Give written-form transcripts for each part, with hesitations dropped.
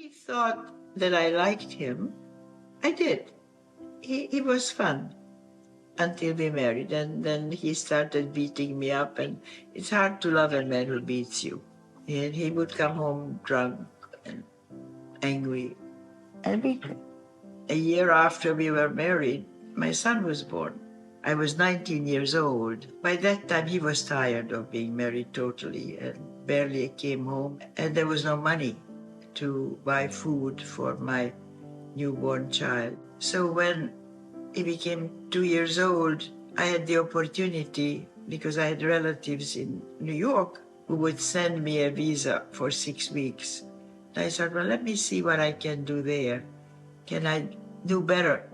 really thought that I liked him. I did. He was fun until we married, and then he started beating me up, and it's hard to love a man who beats you. And he would come home drunk and angry and beat me. A year after we were married, my son was born. I was 19 years old. By that time, he was tired of being married totally and barely came home, and there was no money to buy food for my newborn child. So when he became 2 years old, I had the opportunity, because I had relatives in New York who would send me a visa for 6 weeks. And I thought, well, let me see what I can do there. Can I do better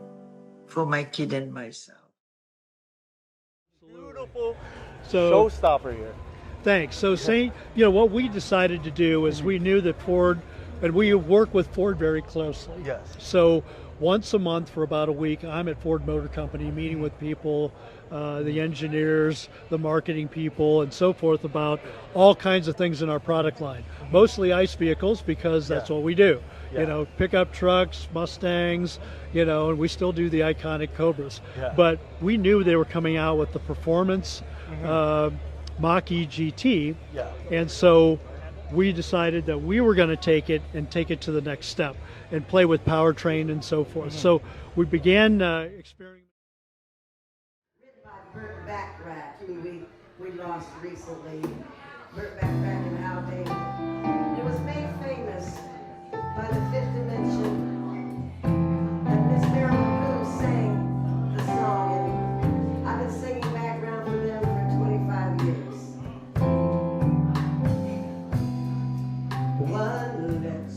for my kid and myself? Beautiful So showstopper here. thanks. So Saint, what we decided to do is we knew that Ford, and we work with Ford very closely. Yes. So once a month for about a week, I'm at Ford Motor Company meeting with people, the engineers, the marketing people, and so forth about all kinds of things in our product line. Mostly ICE vehicles because that's what we do. Yeah. Pickup trucks, Mustangs, and we still do the iconic Cobras. Yeah. But we knew they were coming out with the performance Mach-E GT. Yeah. And so we decided that we were going to take it to the next step and play with powertrain and so forth. So we began experimenting. Written by Burt Bacharach, who we lost recently. Burt Bacharach and Al Daly. It was made famous by the Fifth Dimension, and Miss Marilyn Cruz sang the song, and I've been singing background for them for 25 years. One less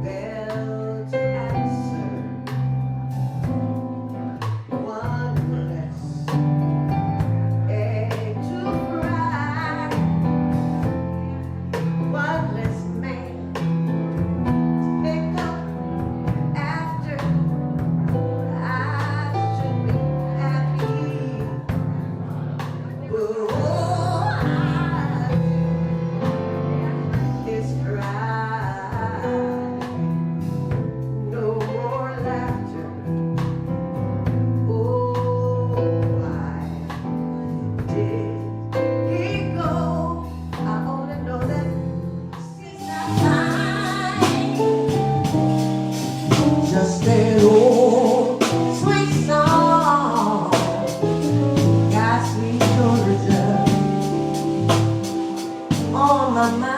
bell to answer. One less egg to fry. One less man to pick up after. I should be happy. Oh, is cry. No more laughter. Oh, why did he go? I only know that since that time, just an old sweet song, got sweet Georgia on my mind.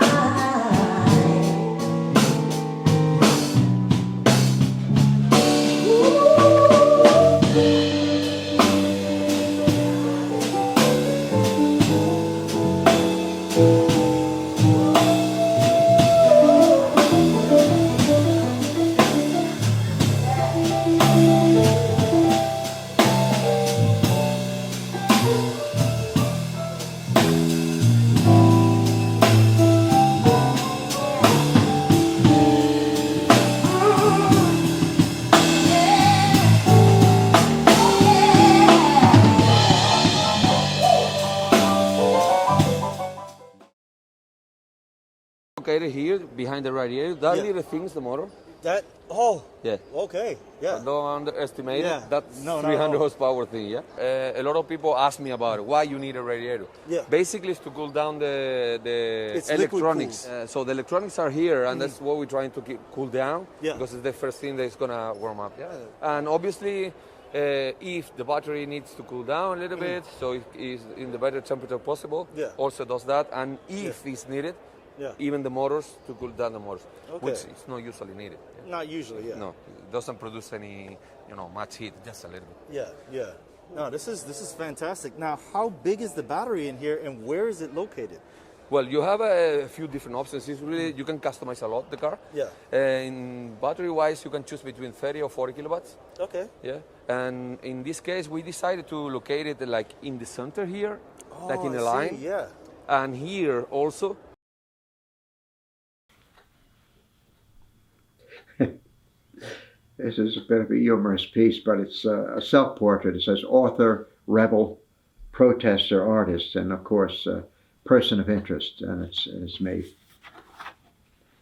Located here behind the radiator. That Yeah. little thing's the motor. Yeah. Yeah. Okay. Yeah. Don't underestimate Yeah. it. That's No, 300 no. horsepower thing. Yeah. A lot of people ask me about it. Why you need a radiator? Yeah. Basically, it's to cool down the It's liquid electronics. cooled. So the electronics are here, and that's what we're trying to keep cool down. Yeah. Because it's the first thing that's gonna warm up. Yeah. And obviously. If the battery needs to cool down a little bit, so it is in the better temperature possible, Yeah. also does that. And if it's needed, Yeah. even the motors to cool down the motors, Okay. which is not usually needed. Yeah. Not usually. Yeah. No, it doesn't produce any, much heat, just a little bit. Yeah. Yeah. No, this is fantastic. Now, how big is the battery in here, and where is it located? Well, you have a few different options. It's really, you can customize a lot the car. Yeah. In battery-wise, you can choose between 30 or 40 kilowatts. Okay. Yeah. And in this case, we decided to locate it like in the center here, like in I a see, line. Yeah. And here also. This is a bit of a humorous piece, but it's a self-portrait. It says author, rebel, protester, artist, and of course, person of interest, and it's me.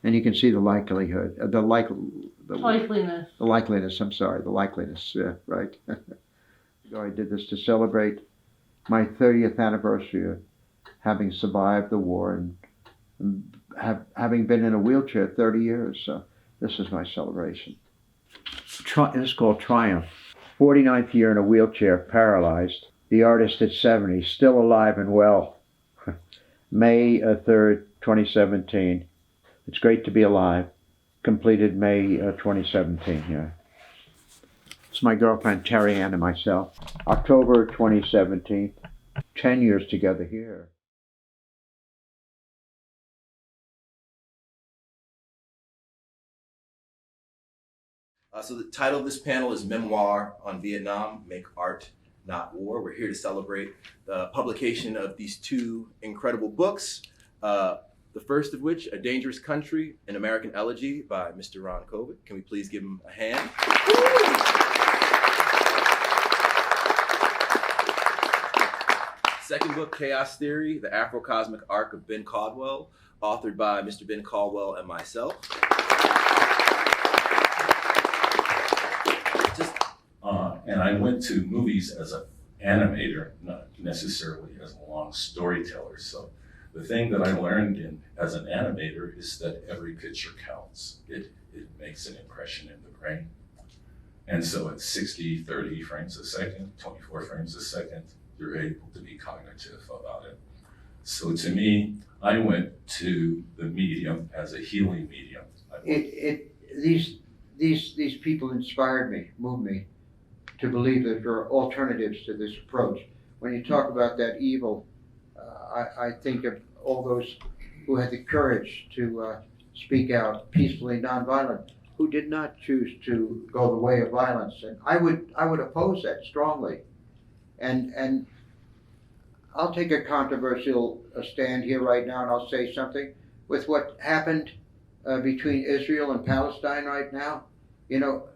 and you can see the likelihood, the Likeliness. the likeliness. I'm sorry, the likeliness. Yeah, right. So I did this to celebrate my 30th anniversary of having survived the war and having been in a wheelchair 30 years. So this is my celebration. It's called Triumph. 49th year in a wheelchair, paralyzed. The artist at 70, still alive and well. May 3rd, 2017. It's great to be alive. Completed May 2017, yeah. It's my girlfriend Terry Ann and myself. October 2017. 10 years together here. So the title of this panel is Memoir on Vietnam, Make Art, Not War. We're here to celebrate the publication of these two incredible books. The first of which, A Dangerous Country, An American Elegy by Mr. Ron Covitt. Can we please give him a hand? Second book, Chaos Theory, The Afro-Cosmic Arc of Ben Caldwell, authored by Mr. Ben Caldwell and myself. And I went to movies as an animator, not necessarily as a long storyteller. So the thing that I learned as an animator is that every picture counts. It makes an impression in the brain. And so at 60, 30 frames a second, 24 frames a second, you're able to be cognitive about it. So to me, I went to the medium as a healing medium. These people inspired me, moved me to believe that there are alternatives to this approach. When you talk about that evil, I think of all those who had the courage to speak out peacefully, nonviolent, who did not choose to go the way of violence. And I would oppose that strongly. And I'll take a controversial stand here right now, and I'll say something. With what happened between Israel and Palestine right now, you know,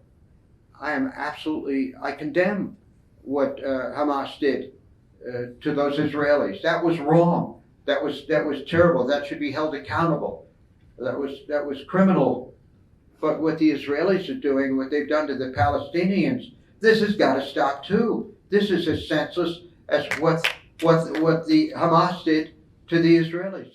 I condemn what Hamas did to those Israelis. That was wrong. That was terrible. That should be held accountable. That was criminal. But what the Israelis are doing, what they've done to the Palestinians, this has got to stop too. This is as senseless as what the Hamas did to the Israelis.